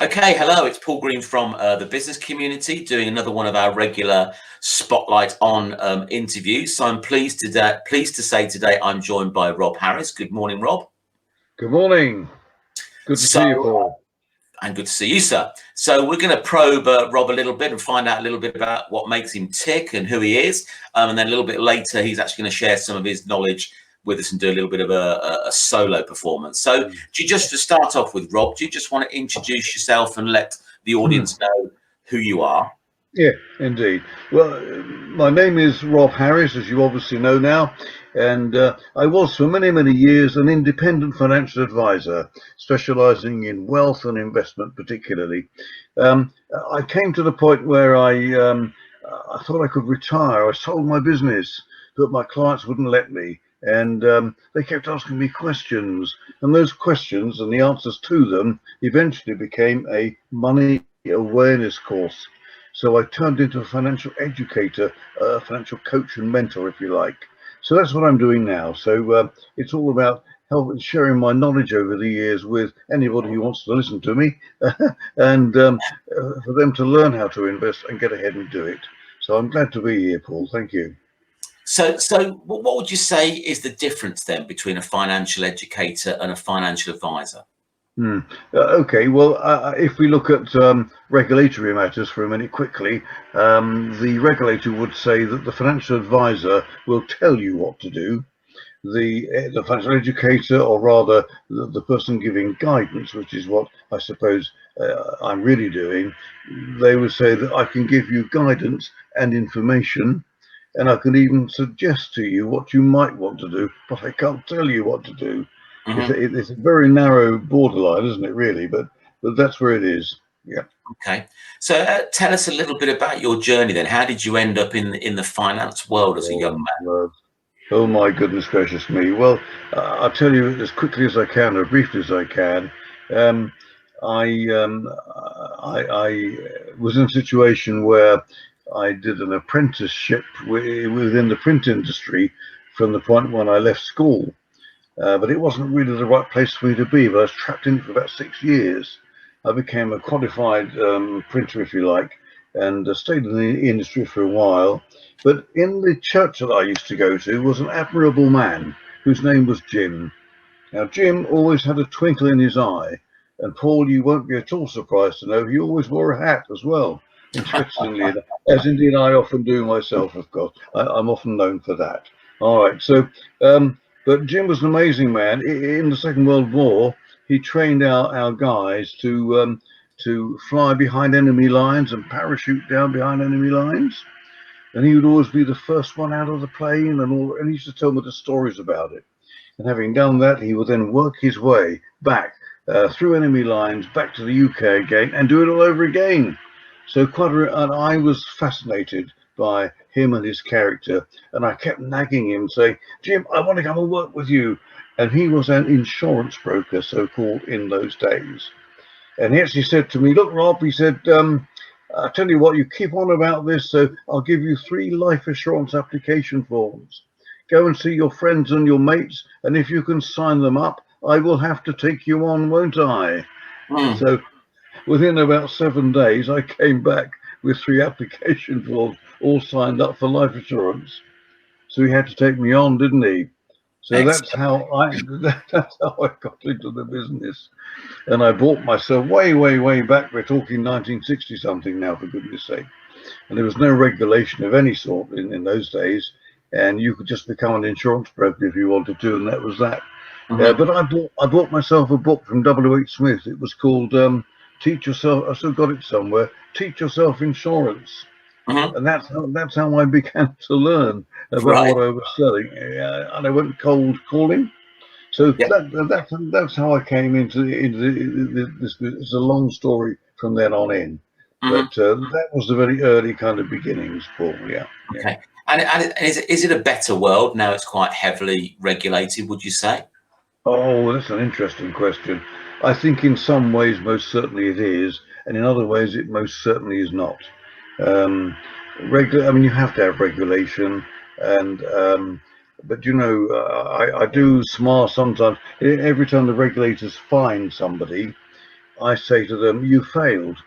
Okay, hello, it's Paul Green from the business community doing another one of our regular spotlight on interviews. So I'm pleased to say today I'm joined by Rob Harris. Good morning, Rob. Good morning. Good to see you, Paul. And good to see you, sir. So we're going to probe Rob a little bit and find out a little bit about what makes him tick and who he is. And then a little bit later, he's actually going to share some of his knowledge with us and do a little bit of a solo performance. So do you just, to start off with, Rob, do you just want to introduce yourself and let the audience know who you are? Yeah, indeed. Well, my name is Rob Harris, as you obviously know now, and I was for many, many years an independent financial advisor, specializing in wealth and investment particularly. I came to the point where I thought I could retire. I sold my business, but my clients wouldn't let me. And they kept asking me questions, and those questions and the answers to them eventually became a money awareness course. So I turned into a financial educator, a financial coach and mentor, if you like. So that's what I'm doing now. So it's all about sharing my knowledge over the years with anybody who wants to listen to me, and for them to learn how to invest and get ahead and do it. So I'm glad to be here, Paul. Thank you. So what would you say is the difference then between a financial educator and a financial advisor? Okay, well, if we look at regulatory matters for a minute quickly, the regulator would say that the financial advisor will tell you what to do. The financial educator, or rather the person giving guidance, which is what I suppose I'm really doing, they would say that I can give you guidance and information, and I can even suggest to you what you might want to do, but I can't tell you what to do. It's a very narrow borderline, isn't it, really? But that's where it is. Yeah. Okay. So tell us a little bit about your journey then. How did you end up in the finance world as a young man? Oh my goodness gracious me. Well, I'll tell you as quickly as I can, or briefly as I can. I was in a situation where I did an apprenticeship within the print industry from the point when I left school. But it wasn't really the right place for me to be, but I was trapped in it for about 6 years. I became a qualified printer, if you like, and stayed in the industry for a while. But in the church that I used to go to was an admirable man whose name was Jim. Now, Jim always had a twinkle in his eye, and Paul, you won't be at all surprised to know he always wore a hat as well, interestingly, as indeed I often do myself, of course. I'm often known for that. All right, so, but Jim was an amazing man. In the Second World War, he trained our guys to fly behind enemy lines and parachute down behind enemy lines. And he would always be the first one out of the plane, and he used to tell me the stories about it. And having done that, he would then work his way back through enemy lines, back to the UK again, and do it all over again. So and I was fascinated by him and his character, and I kept nagging him, saying, "Jim, I want to come and work with you." And he was an insurance broker, so-called, in those days. And he actually said to me, "Look, Rob," he said, "I tell you what, you keep on about this, so I'll give you 3 life assurance application forms. Go and see your friends and your mates, and if you can sign them up, I will have to take you on, won't I?" So within about 7 days, I came back with 3 application forms, all signed up for life assurance. So he had to take me on, didn't he? So that's how I got into the business. And I bought myself way back. We're talking 1960 something now, for goodness sake. And there was no regulation of any sort in those days. And you could just become an insurance broker if you wanted to, and that was that. But I bought myself a book from W.H. Smith. It was called Teach Yourself. I still got it somewhere. Teach Yourself Insurance. And that's how I began to learn about what I was selling, and I went cold calling. So that's how I came into this. It's a long story from then on in, but that was the very early kind of beginnings, Paul. Yeah. Okay. And is it a better world now? It's quite heavily regulated, would you say? Oh, that's an interesting question. I think in some ways, most certainly it is, and in other ways, it most certainly is not. I mean, you have to have regulation, and but I do smile sometimes. Every time the regulators find somebody, I say to them, you failed.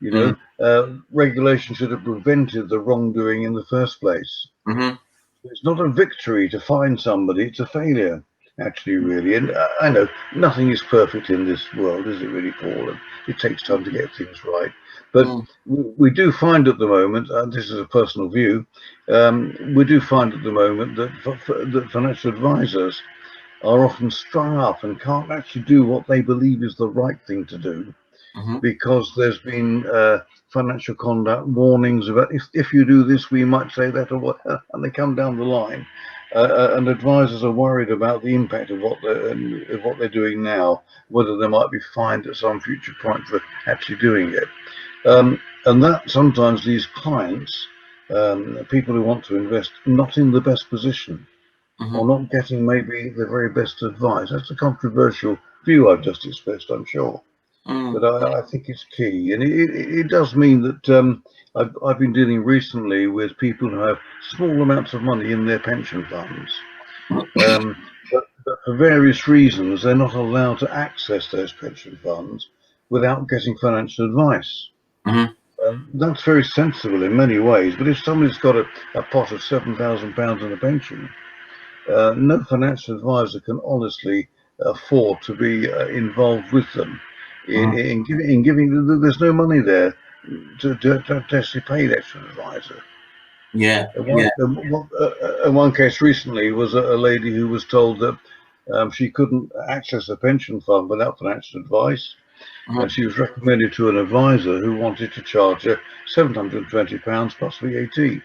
You Mm. know, regulation should have prevented the wrongdoing in the first place. Mm-hmm. It's not a victory to find somebody, it's a failure, actually, really. And I know nothing is perfect in this world, is it really, Paul? And it takes time to get things right. But Mm. we do find at the moment, and this is a personal view, we do find at the moment that, that financial advisors are often strung up and can't actually do what they believe is the right thing to do, Mm-hmm. because there's been financial conduct warnings about if you do this, we might say that, or what, and they come down the line. And advisors are worried about the impact of what they're doing now, whether they might be fined at some future point for actually doing it. And that sometimes leaves clients, people who want to invest, not in the best position, Mm-hmm. or not getting maybe the very best advice. That's a controversial view I've just expressed, I'm sure. But Mm. I think it's key, and it does mean that I've been dealing recently with people who have small amounts of money in their pension funds, but for various reasons they're not allowed to access those pension funds without getting financial advice. Mm-hmm. That's very sensible in many ways, but if somebody's got a pot of £7,000 in a pension, no financial advisor can honestly afford to be involved with them Mm-hmm. in giving. There's no money there to actually pay the extra advisor. Yeah. In Yeah. one case recently was a lady who was told that she couldn't access a pension fund without financial advice, and Mm-hmm. she was recommended to an advisor who wanted to charge her £720 plus VAT.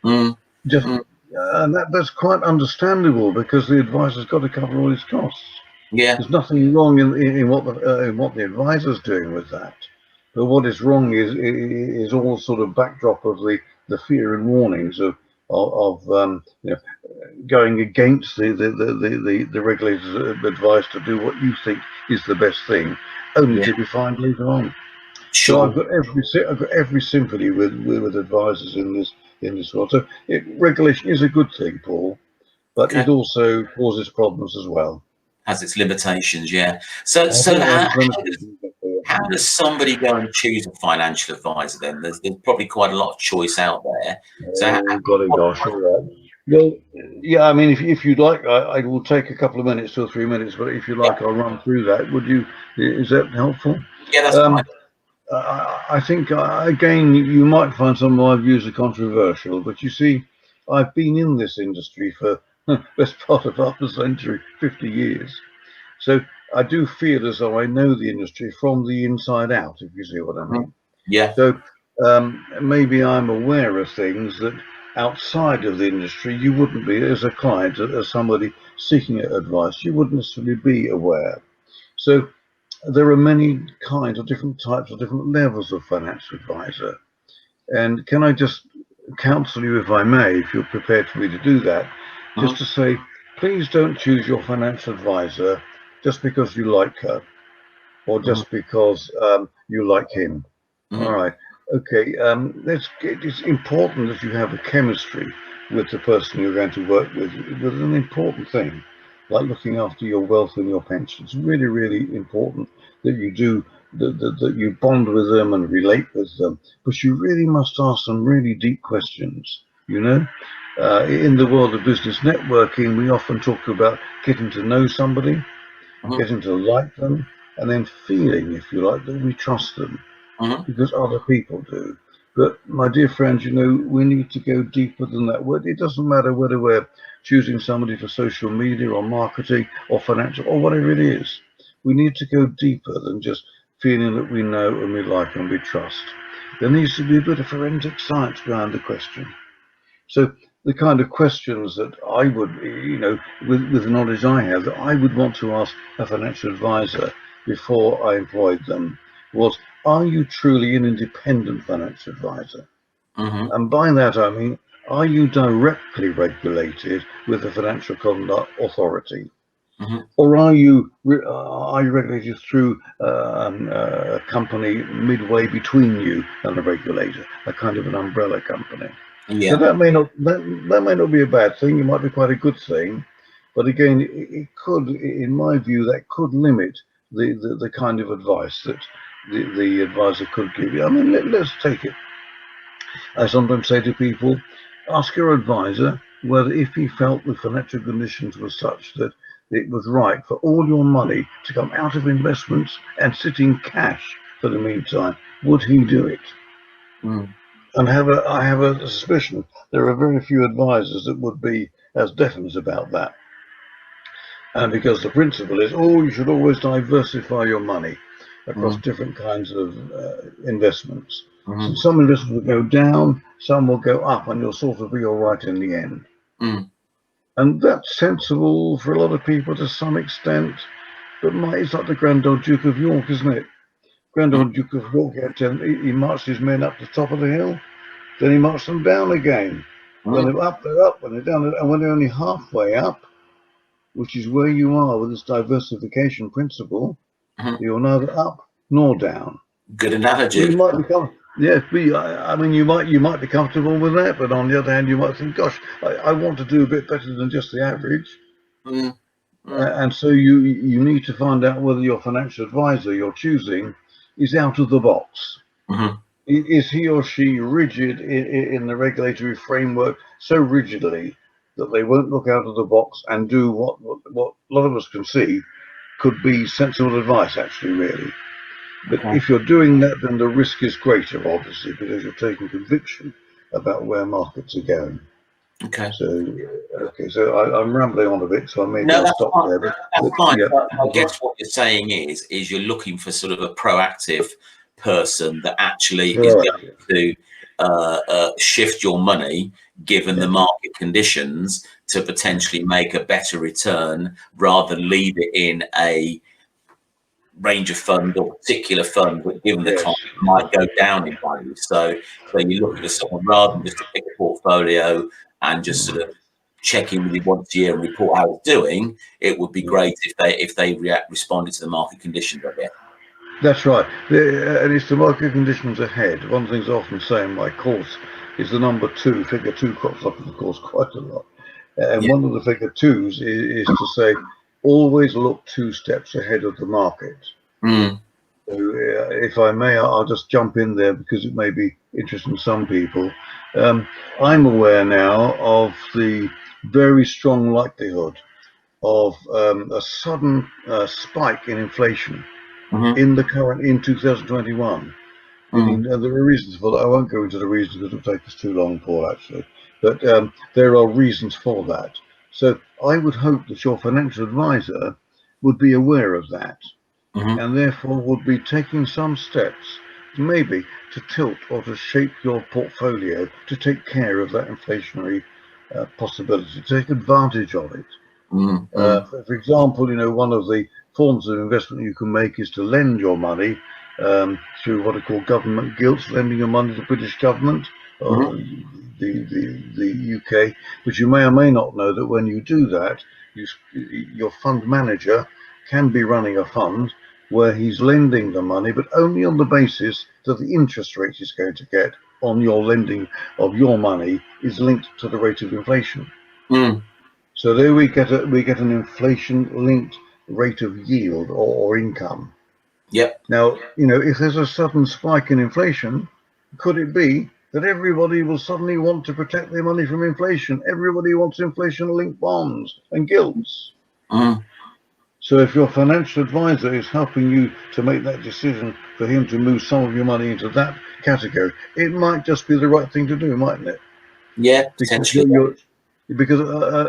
Mm. Just Mm. and that's quite understandable because the advisor's got to cover all his costs. Yeah. There's nothing wrong in what the advisor's doing with that, but what is wrong is all sort of backdrop of the fear and warnings of going against the regulator's advice to do what you think is the best thing, only Yeah. to be fined later on. So Sure. I've got every sympathy with advisors in this world. So regulation is a good thing, Paul, but Okay. it also causes problems as well. Has its limitations. Yeah. So, I think how that's limited. how does somebody go and choose a financial advisor? Then there's probably quite a lot of choice out there. So, Oh, golly what, gosh, all right. Well, yeah, I mean, if you'd like, I will take a couple of minutes, 2 or 3 minutes, but if you yeah, like, I'll run through that. Would you? Is that helpful? yeah, that's fine. Um, I think, again, you might find some of my views are controversial, but you see, I've been in this industry for best part of half a century, 50 years. So I do feel as though I know the industry from the inside out, if you see what I Mhm. mean. Yeah. So maybe I'm aware of things that outside of the industry you wouldn't be, as a client, as somebody seeking advice, you wouldn't necessarily be aware. So there are many kinds of different types of different levels of financial advisor. And can I just counsel you, if I may, if you're prepared for me to do that, just Mhm. to say, please don't choose your financial advisor just because you like her or Mhm. just because you like him. All Mhm. right. Okay. It's important that you have a chemistry with the person you're going to work with. With an important thing, like looking after your wealth and your pension. It's really, really important that you do that you bond with them and relate with them. But you really must ask some really deep questions. You know, in the world of business networking, we often talk about getting to know somebody, Mhm. getting to like them, and then feeling, if you like, that we trust them Mhm. because other people do. But my dear friends, we need to go deeper than that. It doesn't matter whether we're choosing somebody for social media or marketing or financial or whatever it is. We need to go deeper than just feeling that we know and we like and we trust. There needs to be a bit of forensic science behind the question. So the kind of questions that I would, with the knowledge I have, that I would want to ask a financial advisor before I employed them was, are you truly an independent financial advisor? Mhm. And by that I mean, are you directly regulated with the Financial Conduct Authority? Mhm. Or are you regulated through a company midway between you and the regulator, a kind of an umbrella company? So Yeah. that may not be a bad thing. It might be quite a good thing, but again, it could, in my view, that could limit the kind of advice that the advisor could give you. I mean, let's take it. I sometimes say to people, ask your advisor whether if he felt the financial conditions were such that it was right for all your money to come out of investments and sit in cash for the meantime, would he do it? Mm. And I have a suspicion there are very few advisors that would be as definite about that. And because the principle is, oh, you should always diversify your money across Mm. different kinds of investments. So Mm. some investments will go down, some will go up, and you'll sort of be all right in the end. Mm. And that's sensible for a lot of people to some extent. But it's like the Grand Old Duke of York, isn't it? Grand Mm. Old Duke of York, he marched his men up the top of the hill, then he marched them down again. When Mm. they're up, they're up. When they're down, and when they're only halfway up, which is where you are with this diversification principle, Mm. you're neither up nor down. Good Well, you analogy. might become, yes, I mean, you might be comfortable with that, but on the other hand, you might think, gosh, I want to do a bit better than just the average. Mm. Mm. And so you need to find out whether your financial advisor you're choosing is out of the box. Mm. Is he or she rigid in the regulatory framework so rigidly that they won't look out of the box and do what a lot of us can see could be sensible advice, actually, really. But Okay. if you're doing that, then the risk is greater, obviously, because you're taking conviction about where markets are going. Okay. So, okay, so I'm rambling on a bit, so maybe No, I'll that's stop fine. there. That's fine. Yeah, So I guess what you're saying is you're looking for sort of a proactive person that actually is right. going to shift your money given the Yeah, market conditions to potentially make a better return rather than leave it in a range of funds or particular fund that given the yes, time might go down in value. So you're looking for someone rather than just to pick a portfolio and just sort of check in with you once a year and report how it's doing. It would be yeah. great if they responded to the market conditions, I guess. That's right. And it's the market conditions ahead. One of the things I often say in my course is the number two, figure two crops up in the course quite a lot. And Yeah. one of the figure twos is to say, always look 2 steps ahead of the market. Mm. So, if I may, I'll just jump in there because it may be interesting to some people. Um, I'm aware now of the very strong likelihood of a sudden spike in inflation Mm-hmm. in 2021. Mm. There are reasons for that. I won't go into the reasons because it'll take us too long, Paul, actually. But there are reasons for that. So I would hope that your financial advisor would be aware of that Mm-hmm. and therefore would be taking some steps, maybe to tilt or to shape your portfolio to take care of that inflationary possibility, to take advantage of it. Mm. For example, one of the forms of investment you can make is to lend your money through what are called government gilts, lending your money to the British government Mm. or the UK. But you may or may not know that when you do that, your fund manager can be running a fund where he's lending the money, but only on the basis that the interest rate he's going to get on your lending of your money is linked to the rate of inflation. Mm. So there we get an inflation-linked rate of yield or income. Yep. Now, if there's a sudden spike in inflation, could it be that everybody will suddenly want to protect their money from inflation? Everybody wants inflation-linked bonds and gilts. Mm. So if your financial advisor is helping you to make that decision for him to move some of your money into that category, it might just be the right thing to do, mightn't it? Yeah, Because potentially. because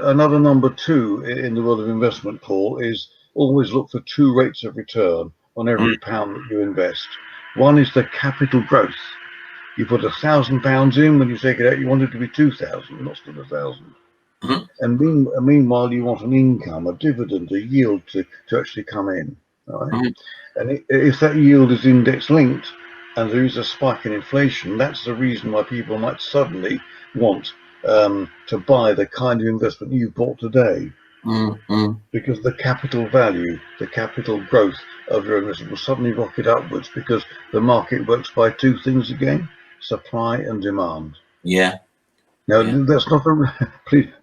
another number two in the world of investment, Paul, is always look for two rates of return on Mm. every pound that you invest. One is the capital growth. You put £1,000 in, when you take it out, you want it to be 2,000, not still 1,000. Mm. And meanwhile, you want an income, a dividend, a yield to actually come in. Right? Mm. And if that yield is index linked and there is a spike in inflation, that's the reason why people might suddenly want to buy the kind of investment you bought today. Mm. Mm. Because the capital value, the capital growth of your investment will suddenly rocket upwards because the market works by two things again: supply and demand. Yeah. Now, Yeah. that's not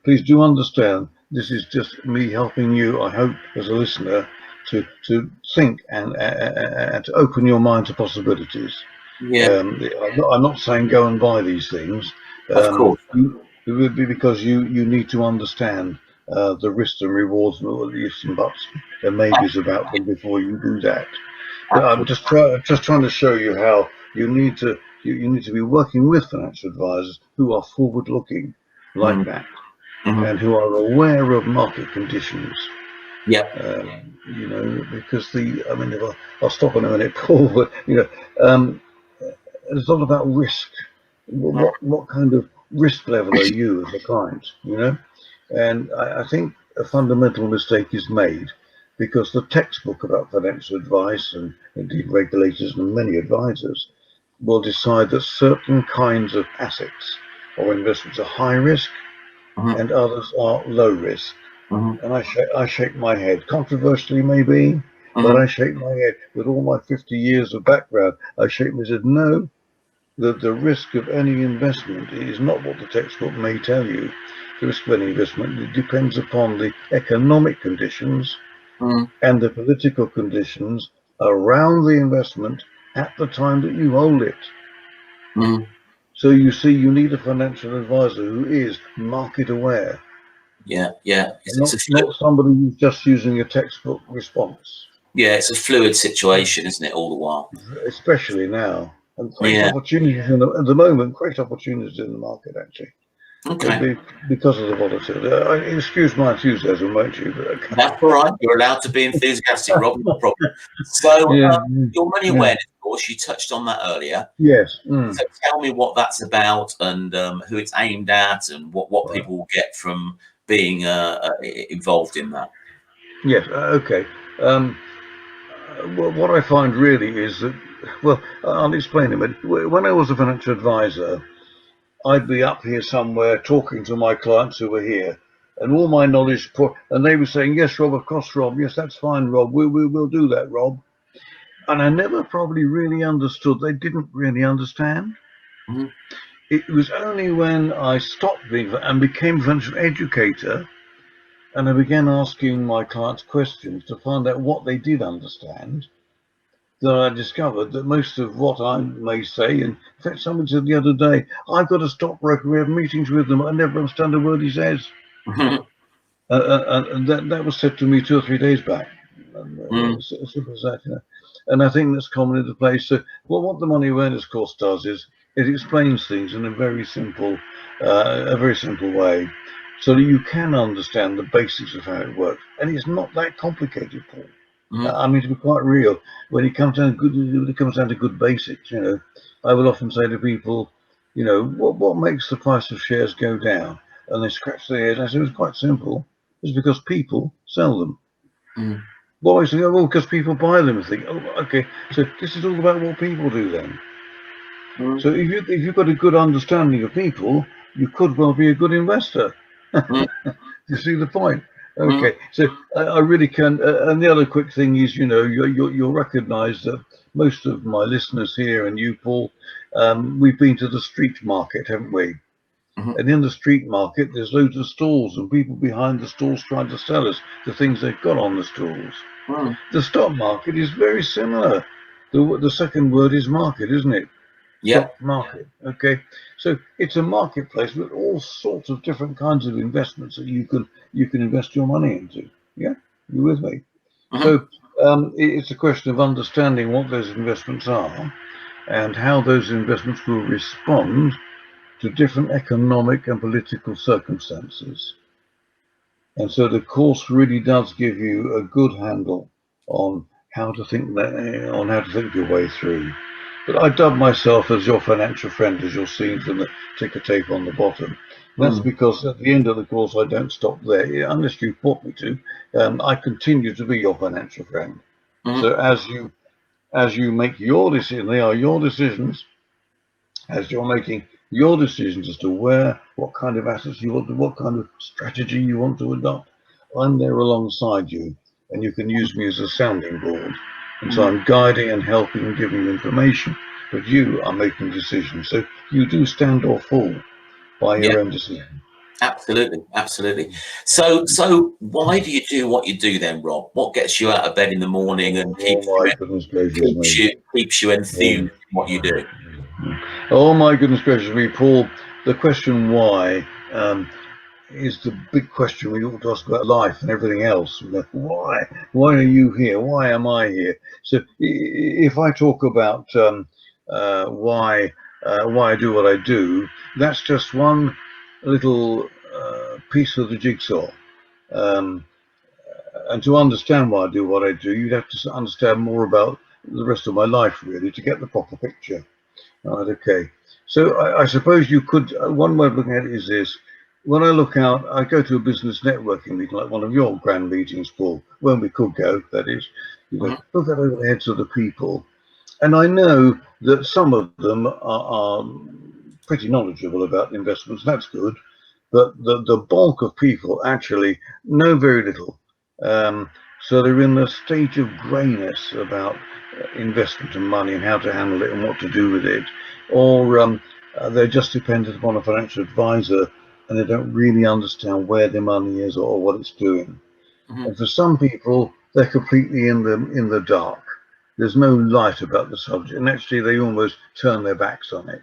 please do understand, this is just me helping you, I hope, as a listener, to think and to open your mind to possibilities. Yeah. I'm not saying go and buy these things. Of course. It would be because you need to understand the risks and rewards and all the ifs and buts and maybes about them before you do that. But I'm Absolutely. just trying to show you how you need to be working with financial advisors who are forward looking like Mm, that mhm. and who are aware of market conditions. Yeah. Because I'll stop in a minute, Paul, but it's all about risk. Mm, What kind of risk level are you as a client? And I think a fundamental mistake is made because the textbook about financial advice and indeed regulators and many advisors will decide that certain kinds of assets or investments are high risk mhm, and others are low risk. mhm, And I shake my head, controversially maybe, but mhm, I shake my head with all my 50 years of background. I shake my head, no, the risk of any investment is not what the textbook may tell you. The risk of any investment, it depends upon the economic conditions mhm, and the political conditions around the investment at the time that you hold it. mhm. So you see, you need a financial advisor who is market aware, Yeah. Yeah. and not somebody who's just using a textbook response. Yeah. It's a fluid situation, isn't it? All the while. Especially now. And great Yeah. opportunities at the moment, great opportunities in the market actually. Okay. Because of the volatility. Excuse my enthusiasm, won't you? That's all right. You're allowed to be enthusiastic, Rob. No problem. So, Yeah, your money yeah, awareness course, you touched on that earlier. yes. So, tell me what that's about and who it's aimed at and what Right. people will get from being involved in that. Yes. Okay. Um, well, what I find really is that, well, I'll explain a minute. When I was a financial advisor, I'd be up here somewhere talking to my clients who were here, and all my knowledge, and they were saying, "Yes, Rob, of course, Rob. Yes, that's fine, Rob. We'll do that, Rob." And I never probably really understood. They didn't really understand. Mhm, It was only when I stopped being and became a financial educator, and I began asking my clients questions to find out what they did understand, that I discovered that most of what I may say, and in fact, someone said the other day, I've got a stockbroker, we have meetings with them, I never understand a word he says. mhm, And that was said to me 2 or 3 days back. mhm, Simple as that, And I think that's common in the place. So, well, what the money awareness course does is it explains things in a very simple way, so that you can understand the basics of how it works. And it's not that complicated, Paul. mhm, I mean, to be quite real, when it comes down to good basics, I will often say to people, what makes the price of shares go down? And they scratch their heads. I say, it's quite simple. It's because people sell them. mhm, Why? So, well, because people buy them and think, oh, okay, so this is all about what people do then. mhm, So if you've got a good understanding of people, you could well be a good investor. mhm, You see the point? mhm, Okay, so I really can. And the other quick thing is, you'll recognise that most of my listeners here and you, Paul, we've been to the street market, haven't we? mhm, And in the street market, there's loads of stalls and people behind the stalls trying to sell us the things they've got on the stalls. mhm. The stock market is very similar. The second word is market, isn't it? Yep. Stock market. Okay, so it's a marketplace with all sorts of different kinds of investments that you can invest your money into. Yeah, you with me? Mhm, So it's a question of understanding what those investments are and how those investments will respond to different economic and political circumstances. And so the course really does give you a good handle on on how to think your way through. But I dub myself as your financial friend, as you'll see from the ticker tape on the bottom. That's mhm, because at the end of the course, I don't stop there, unless you want me to. I continue to be your financial friend. mhm, So as you make your decision, they are your decisions. As you're making your decisions as to what kind of assets you want to, what kind of strategy you want to adopt, I'm there alongside you, and you can use me as a sounding board. And so mhm. I'm guiding and helping and giving you information, but you are making decisions. So you do stand or fall by Yeah. your own decision. Absolutely, absolutely. So why do you do what you do then, Rob? What gets you out of bed in the morning and Oh my goodness gracious me. keeps you enthused Oh, in what you do? oh my goodness gracious me, Paul. The question why is the big question we ought to ask about life and everything else. Why? Why are you here? Why am I here? So if I talk about why I do what I do, that's just one little piece of the jigsaw. Um, and to understand why I do what I do, you'd have to understand more about the rest of my life, really, to get the proper picture. Right, okay. So I suppose you could, one way of looking at it is this. When I look out, I go to a business networking meeting, like one of your grand meetings, Paul, when we could go, that is. Mhm, Look at over the heads of the people. And I know that some of them are pretty knowledgeable about investments. That's good. But the bulk of people actually know very little. Um, so they're in the stage of greyness about investment and money and how to handle it and what to do with it. Or they're just dependent upon a financial advisor and they don't really understand where their money is or what it's doing. mhm, And for some people, they're completely in the dark. There's no light about the subject, and actually, they almost turn their backs on it.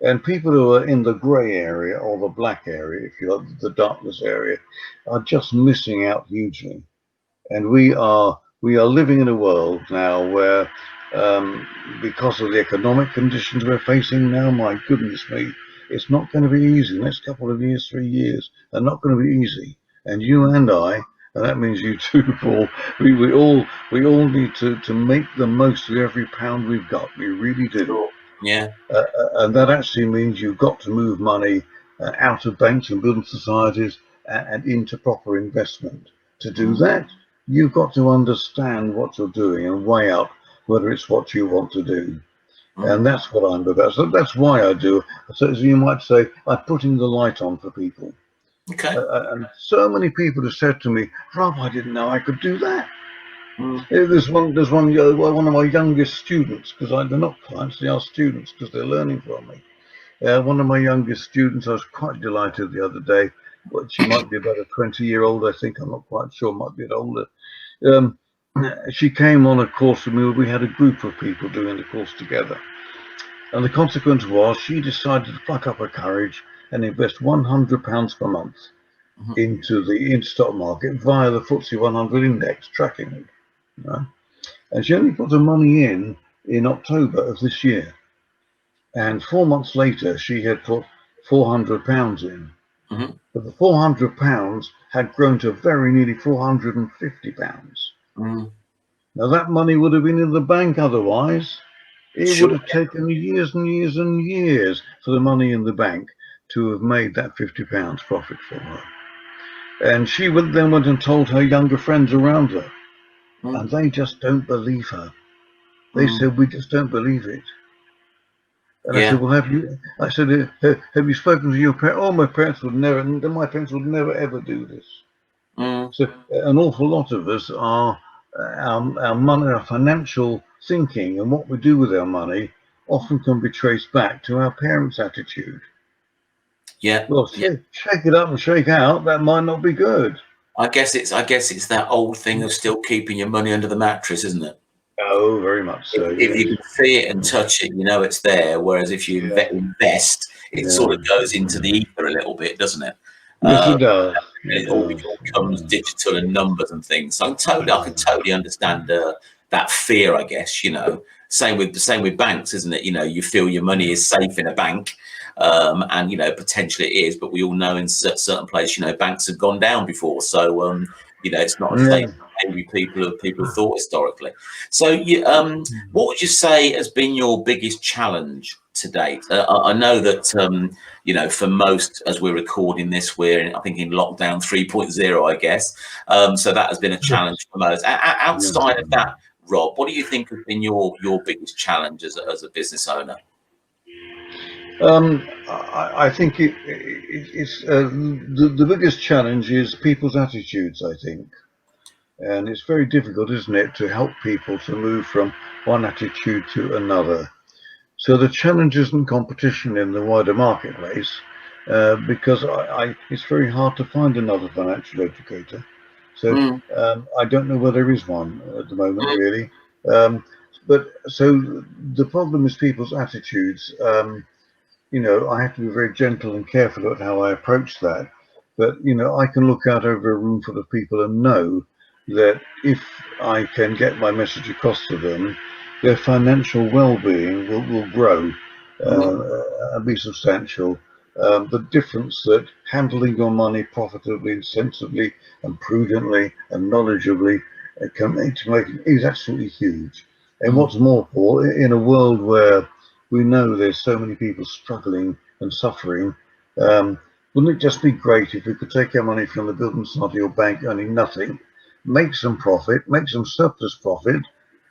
And people who are in the grey area or the black area, if you like, the darkness area, are just missing out hugely. And we are living in a world now where, um, because of the economic conditions we're facing now, my goodness me, it's not going to be easy. The next couple of years, 3 years, are not going to be easy. And you and I, and that means you too, Paul. We all need to make the most of every pound we've got. We really do. sure. Yeah. And that actually means you've got to move money out of banks and building societies and into proper investment. To do Mm, that, you've got to understand what you're doing and weigh up whether it's what you want to do. And mm. that's what I'm about. So that's why I do. So as you might say, I'm putting the light on for people. Okay. And so many people have said to me, Rob, I didn't know I could do that. Mm, There's one of my youngest students, because they're not clients, they are students because they're learning from me. One of my youngest students, I was quite delighted the other day. But she might be about a 20-year-old, I think. I'm not quite sure, might be a bit older. Um, she came on a course with me. We had a group of people doing the course together. And the consequence was she decided to pluck up her courage and invest £100 per month mhm. into the stock market via the FTSE 100 index tracking it. You know? And she only put the money in October of this year. And 4 months later, she had put £400 in. Mhm. But the £400 had grown to very nearly £450. Mm. Now, that money would have been in the bank otherwise. It would Sure. have taken years and years and years for the money in the bank to have made that £50 profit for her. And she then went and told her younger friends around her, Mm. and they just don't believe her. They Mm. said, "We just don't believe it." And I said, Yeah. "Well, have you?" I said, "Have you spoken to your parents?" "Oh, my parents would never. My parents would never ever do this." Mm. So an awful lot of us are our money, our financial thinking, and what we do with our money often can be traced back to our parents' attitude. Yeah. Well, Yeah. shake it up and shake out. That might not be good. I guess it's that old thing of still keeping your money under the mattress, isn't it? Oh, very much so. If Yes. you can see it and touch it, you know it's there. Whereas if you Yeah. invest, it Yeah. sort of goes into the ether a little bit, doesn't it? Yes, Uh, it does. and It it all does. becomes digital and numbers and things. So I can totally understand that fear. I guess same with banks, isn't it? You feel your money is safe in a bank, and potentially it is, but we all know in certain places, banks have gone down before, so it's not as safe Yeah. as maybe people have thought historically. So what would you say has been your biggest challenge to date? I know that for most, as we're recording this, I think in lockdown 3.0, I guess. So that has been a challenge for most. Yeah. Outside of that, Rob, what do you think has been your biggest challenge as a business owner? I think it's the biggest challenge is people's attitudes, I think. And it's very difficult, isn't it, to help people to move from one attitude to another. So the challenge isn't competition in the wider marketplace. because it's very hard to find another financial educator. So Mm, I don't know whether there is one at the moment, mm, really. Um, but so the problem is people's attitudes. I have to be very gentle and careful at how I approach that. But, I can look out over a room full of people and know that if I can get my message across to them, their financial well-being will grow mm, and be substantial. The difference that handling your money profitably and sensibly and prudently and knowledgeably can make is absolutely huge. And mm, what's more, Paul, in a world where we know there's so many people struggling and suffering. Um, wouldn't it just be great if we could take our money from the building society or bank earning nothing, make some profit, make some surplus profit,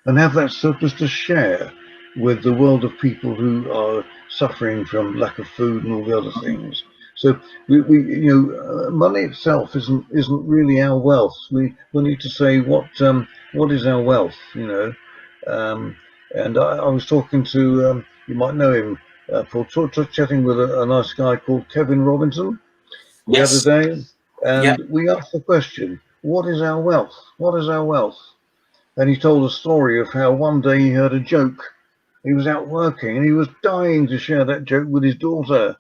and have that surplus to share with the world of people who are suffering from lack of food and all the other things. So money itself isn't really our wealth. We need to say what is our wealth, um, and I was talking to you might know him, Paul, chatting with a nice guy called Kevin Robinson the other yes. day, Yeah. and we asked the question, "What is our wealth? What is our wealth?" And he told a story of how one day he heard a joke. He was out working and he was dying to share that joke with his daughter,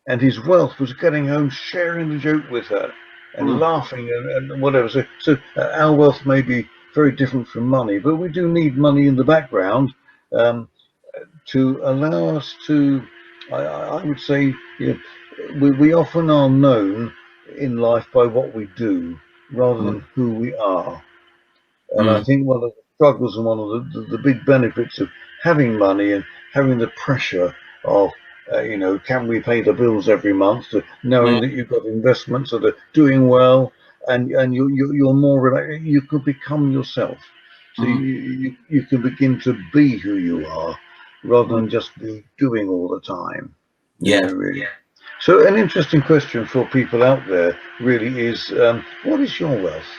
and his wealth was getting home, sharing the joke with her, and Mm, laughing and whatever. So our wealth may be very different from money, but we do need money in the background. Um, to allow us to, I would say, we often are known in life by what we do rather mm, than who we are. And I mm, think one of the struggles and one of the big benefits of having money and having the pressure of, can we pay the bills every month, to knowing mm, that you've got investments that are doing well, and you're more relaxed, you could become yourself. So mm, you can begin to be who you are rather mm. than just be doing all the time, Yeah. really. So an interesting question for people out there really is, what is your wealth?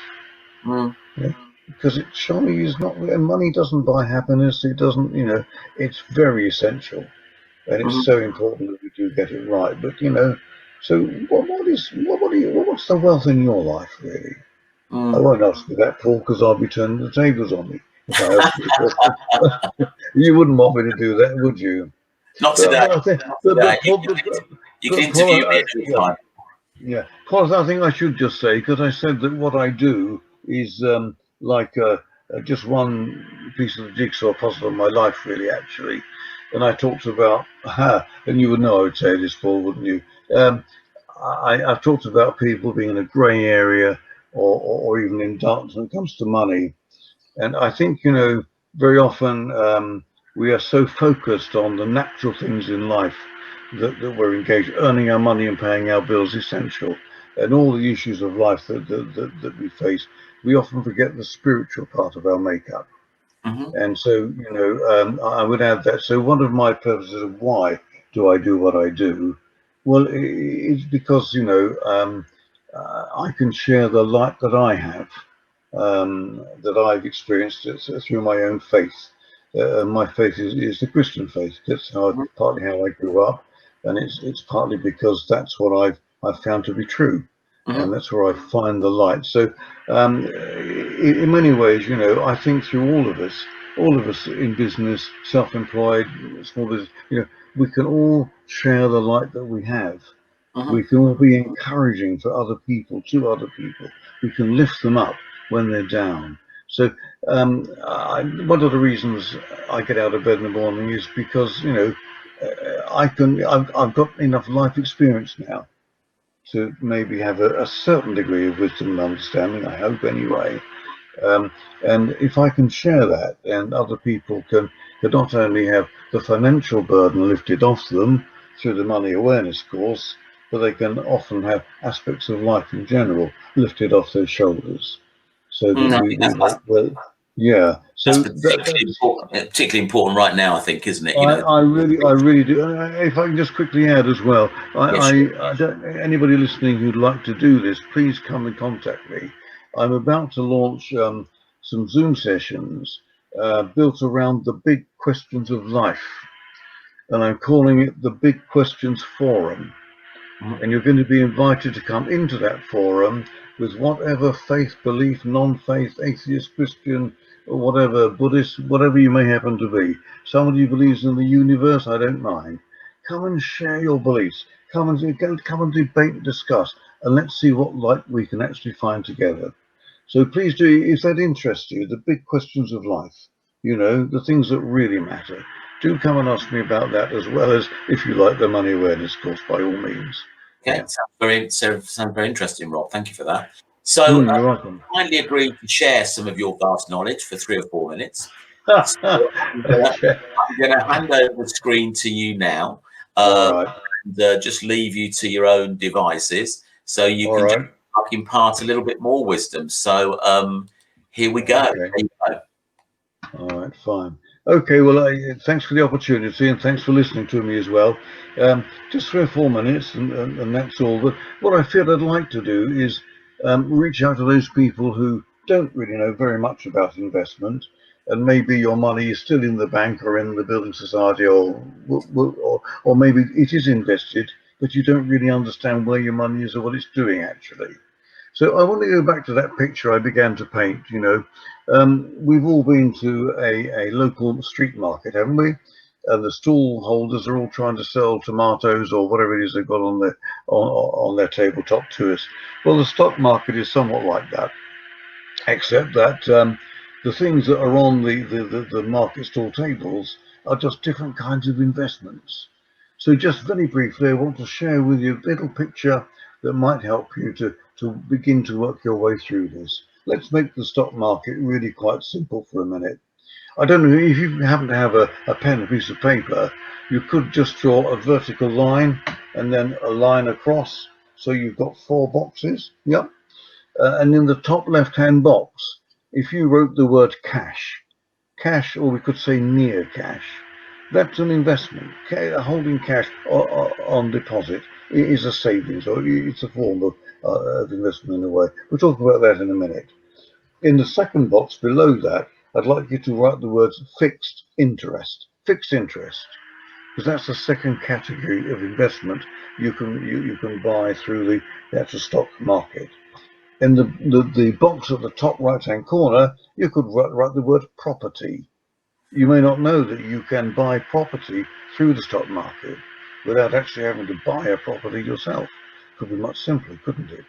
Mm, Yeah, because it surely is not. Money doesn't buy happiness. It doesn't. It's very essential, and it's mm, so important that we do get it right. But so what's the wealth in your life really? I mm. won't ask you that, Paul, because I'll be turning the tables on me if I ask you a question. You wouldn't want me to do that, would you? Not But, today. but I think, Not but today. Paul, You can Paul, interview me at any yeah. time. Yeah, plus I think I should just say, because I said that what I do is like just one piece of the jigsaw puzzle of my life, really, actually. And I talked about, and you would know I would say this, Paul, wouldn't you? Um, I've talked about people being in a grey area or even in darkness when it comes to money. And I think, very often we are so focused on the natural things in life that we're engaged. Earning our money and paying our bills essential. And all the issues of life that we face, we often forget the spiritual part of our makeup. Hmm. And so, I would add that. So, one of my purposes of why do I do what I do? Well, it's because, I can share the light that I have, that I've experienced through my own faith. My faith is the Christian faith. That's partly how I grew up, and it's partly because that's what I've found to be true, Hmm. and that's where I find the light. So, in many ways, I think through all of us in business, self-employed, small business, we can all share the light that we have. Hmm. We can all be encouraging for other people, to other people. We can lift them up when they're down. So, one of the reasons I get out of bed in the morning is because, I've got enough life experience now to maybe have a certain degree of wisdom and understanding, I hope anyway. Um, and if I can share that, and other people can not only have the financial burden lifted off them through the money awareness course, but they can often have aspects of life in general lifted off their shoulders, so that Mm, I we, think we that's well, yeah. that's So particularly that's important. Particularly important right now, I think, isn't it? I really do. If I can just quickly add as well, Yeah, sure. I don't, anybody listening who'd like to do this, please come and contact me. I'm about to launch some Zoom sessions built around the big questions of life, and I'm calling it the Big Questions Forum. And you're going to be invited to come into that forum with whatever faith, belief, non-faith, atheist, Christian, or whatever, Buddhist, whatever you may happen to be. Somebody who believes in the universe, I don't mind. Come and share your beliefs. Come and debate and discuss, and let's see what light we can actually find together. So please do, if that interests you, the big questions of life, the things that really matter, do come and ask me about that, as well as, if you like, the money awareness course, by all means. Okay, Yeah. sounds very interesting, Rob. Thank you for that. So, You're welcome. kindly agreed to share some of your vast knowledge for 3 or 4 minutes. So Okay. I'm gonna hand over the screen to you now, All uh, right. and just leave you to your own devices, so you All can just right. impart a little bit more wisdom. So, here we go. Okay. There you go. All right. Fine. Okay. Well, thanks for the opportunity, and thanks for listening to me as well. Just 3 or 4 minutes, and that's all. But what I feel I'd like to do is reach out to those people who don't really know very much about investment, and maybe your money is still in the bank or in the building society, or maybe it is invested, but you don't really understand where your money is or what it's doing actually. So I want to go back to that picture I began to paint. We've all been to a local street market, haven't we? And the stall holders are all trying to sell tomatoes or whatever it is they've got on their tabletop to us. Well, the stock market is somewhat like that, except that the things that are on the market stall tables are just different kinds of investments. So just very briefly, I want to share with you a little picture that might help you to begin to work your way through this. Let's make the stock market really quite simple for a minute. I don't know if you happen to have a pen, a piece of paper, you could just draw a vertical line and then a line across. So you've got 4 boxes. Yep. And in the top left-hand box, if you wrote the word cash, or we could say near cash, that's an investment. Holding cash on deposit is a savings, or it's a form of investment in a way. We'll talk about that in a minute. In the second box below that, I'd like you to write the words fixed interest. Fixed interest, because that's the second category of investment you can buy through the actual stock market. In the box at the top right hand corner, you could write the word property. You may not know that you can buy property through the stock market without actually having to buy a property yourself. Could be much simpler, couldn't it?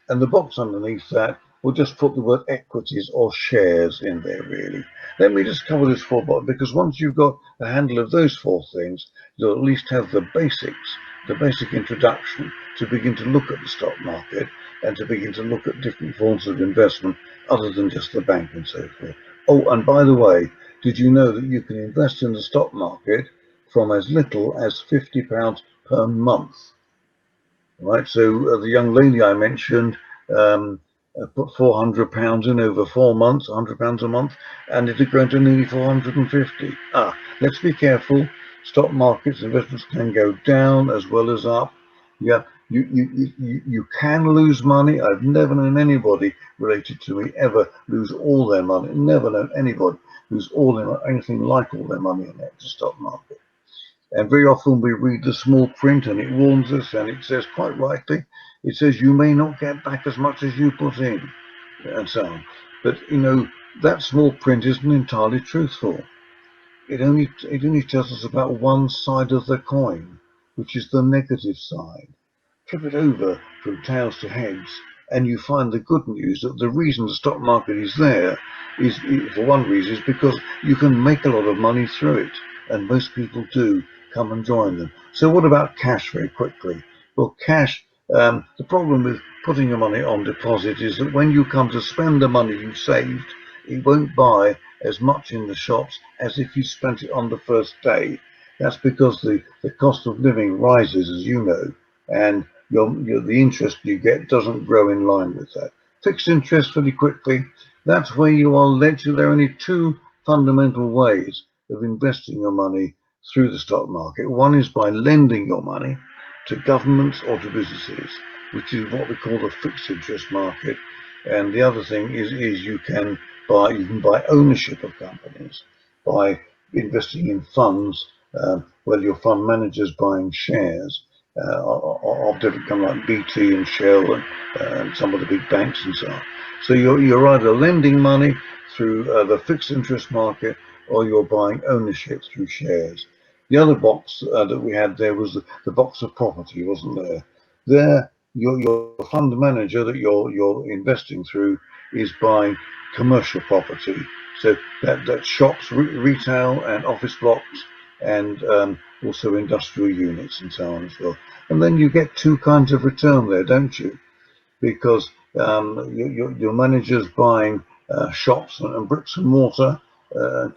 And the box underneath that, we'll just put the word equities or shares in there, really. Let me just cover this because once you've got a handle of those 4 things, you'll at least have the basics, the basic introduction to begin to look at the stock market and to begin to look at different forms of investment other than just the bank and so forth. Oh, and by the way, did you know that you can invest in the stock market from as little as £50 per month? Right, so the young lady I mentioned put £400 in over 4 months, £100 a month, and it had grown to nearly 450. Let's be careful. Stock markets investments can go down as well as up. Yeah, you can lose money. I've never known anybody related to me ever lose all their money. Never known anybody lose anything like all their money in the stock market. And very often we read the small print and it warns us, and it says quite rightly, it says you may not get back as much as you put in, and so on. But that small print isn't entirely truthful. It only tells us about one side of the coin, which is the negative side. Flip it over from tails to heads, and you find the good news that the reason the stock market is there is, for one reason, is because you can make a lot of money through it, and most people do come and join them. So what about cash very quickly? Well, cash, the problem with putting your money on deposit is that when you come to spend the money you saved, it won't buy as much in the shops as if you spent it on the first day. That's because the cost of living rises, as you know, and the interest you get doesn't grow in line with that. Fixed interest very quickly, that's where you are led to. There are only 2 fundamental ways of investing your money through the stock market. One is by lending your money to governments or to businesses, which is what we call the fixed interest market. And the other thing is you can buy ownership of companies by investing in funds, whether your fund manager's buying shares. of different companies like BT and Shell and some of the big banks and so on. So you're either lending money through the fixed interest market, or you're buying ownership through shares. The other box that we had there was the box of property, wasn't there? There, your fund manager that you're investing through is buying commercial property. So that shops, retail and office blocks, and also industrial units and so on as well. And then you get two kinds of return there, don't you? Because your manager's buying shops and bricks and mortar,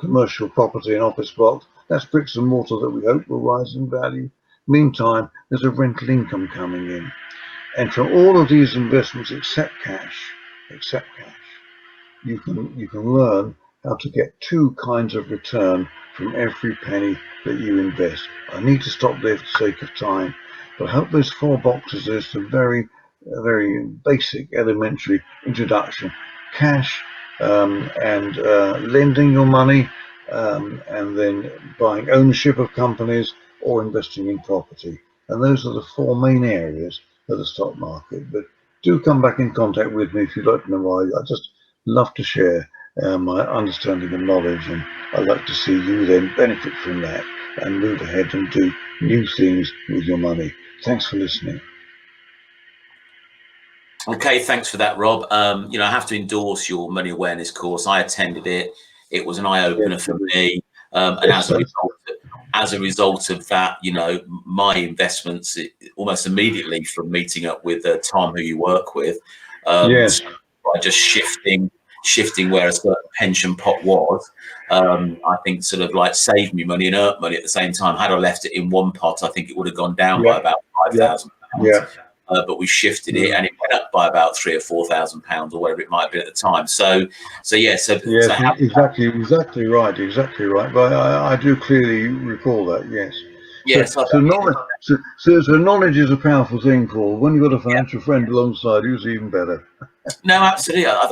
commercial property and office blocks. That's bricks and mortar that we hope will rise in value. Meantime, there's a rental income coming in. And from all of these investments, except cash, you can learn how to get two kinds of return from every penny that you invest. I need to stop there for the sake of time, but I hope those four boxes is a very basic, elementary introduction. Cash, and lending your money, and then buying ownership of companies or investing in property. And those are the four main areas of the stock market. But do come back in contact with me if you'd like to know why. I just love to share my understanding and knowledge, and I'd like to see you then benefit from that and move ahead and do new things with your money. Thanks for listening. Okay, thanks for that, Rob. I have to endorse your money awareness course. I attended it. It was an eye opener for me. And as a result of that, my investments almost immediately from meeting up with Tom, who you work with, by just shifting where a certain pension pot was, I think sort of like saved me money and earned money at the same time. Had I left it in one pot, I think it would have gone down by about £5,000. But we shifted it, and it went up by about £3,000 or £4,000 or whatever it might have been at the time. So exactly right. But I do clearly recall that. Yes. So knowledge is a powerful thing, Paul. When you've got a financial friend alongside, who's even better. No, absolutely. I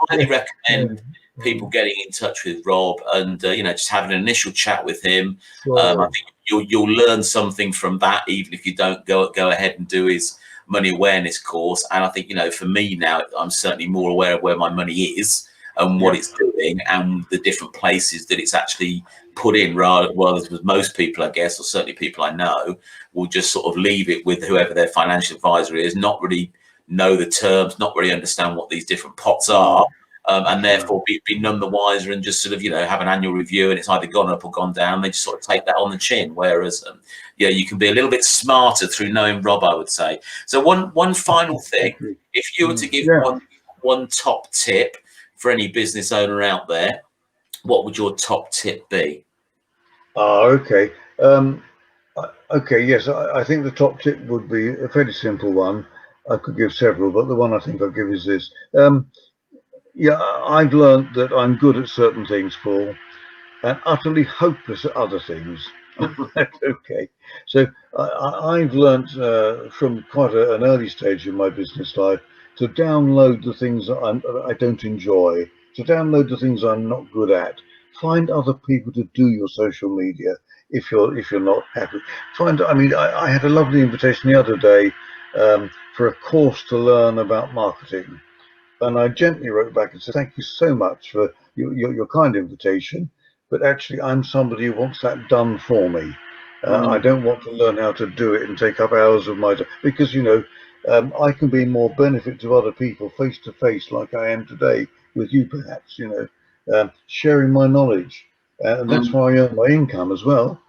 highly recommend people getting in touch with Rob and just having an initial chat with him. I think you'll learn something from that, even if you don't go ahead and do his money awareness course. And I think for me now, I'm certainly more aware of where my money is and what it's doing and the different places that it's actually put in, rather with most people, I guess, or certainly people I know, will just sort of leave it with whoever their financial advisor is, not really know the terms, not really understand what these different pots are, and therefore be none the wiser, and just sort of have an annual review, and it's either gone up or gone down. They just sort of take that on the chin. Whereas you can be a little bit smarter through knowing Rob, I would say. So one final thing, if you were to give one top tip for any business owner out there, what would your top tip be? Okay. Yes, I think the top tip would be a fairly simple one. I could give several, but the one I think I'll give is this. I've learned that I'm good at certain things, Paul, and utterly hopeless at other things. Okay. So I've learned from quite an early stage in my business life to download the things that I don't enjoy, to download the things I'm not good at. Find other people to do your social media if you're not happy. I had a lovely invitation the other day for a course to learn about marketing, and I gently wrote back and said, "Thank you so much for your kind invitation, but actually I'm somebody who wants that done for me. I don't want to learn how to do it and take up hours of my time, because I can be more benefit to other people face to face, like I am today with you, perhaps, sharing my knowledge, and that's why I earn my income as well.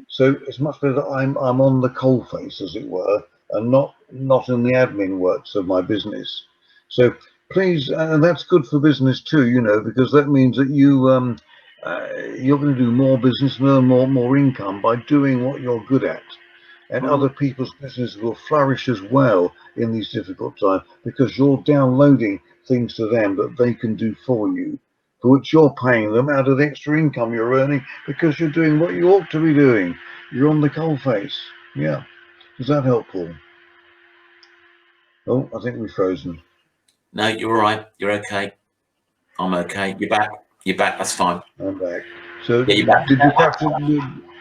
So it's much better that I'm on the coal face, as it were, and not in the admin works of my business. So please, and that's good for business too, because that means that you're going to do more business and earn more income by doing what you're good at. And other people's business will flourish as well in these difficult times, because you're downloading things to them that they can do for you, for which you're paying them out of the extra income you're earning, because you're doing what you ought to be doing. You're on the coalface. Yeah. Does that help, Paul? Oh, I think we've frozen. No, you're all right. You're okay. I'm okay. You're back. That's fine. I'm back. So you're back. did you capture?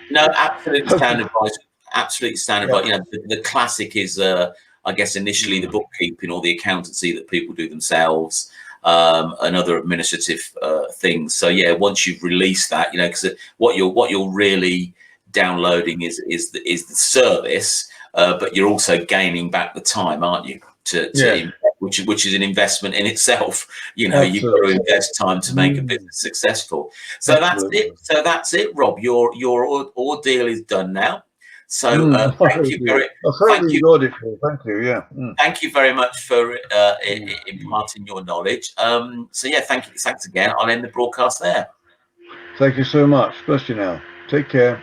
No, absolutely sound advice. absolutely standard. Yeah. But the classic is, I guess, initially the bookkeeping or the accountancy that people do themselves, and other administrative things. So yeah, once you've released that, because what you're really downloading is the service, but you're also gaining back the time, aren't you? Yeah. Which is an investment in itself. You've got Absolutely. to invest time to make a business successful. So Absolutely. that's it, Rob. Your ordeal is done now. So thank you I thoroughly enjoyed it, Paul. Thank you. Yeah. thank you very much for imparting your knowledge. So yeah, thanks again. I'll end the broadcast there. Thank you so much. Bless you now. Take care.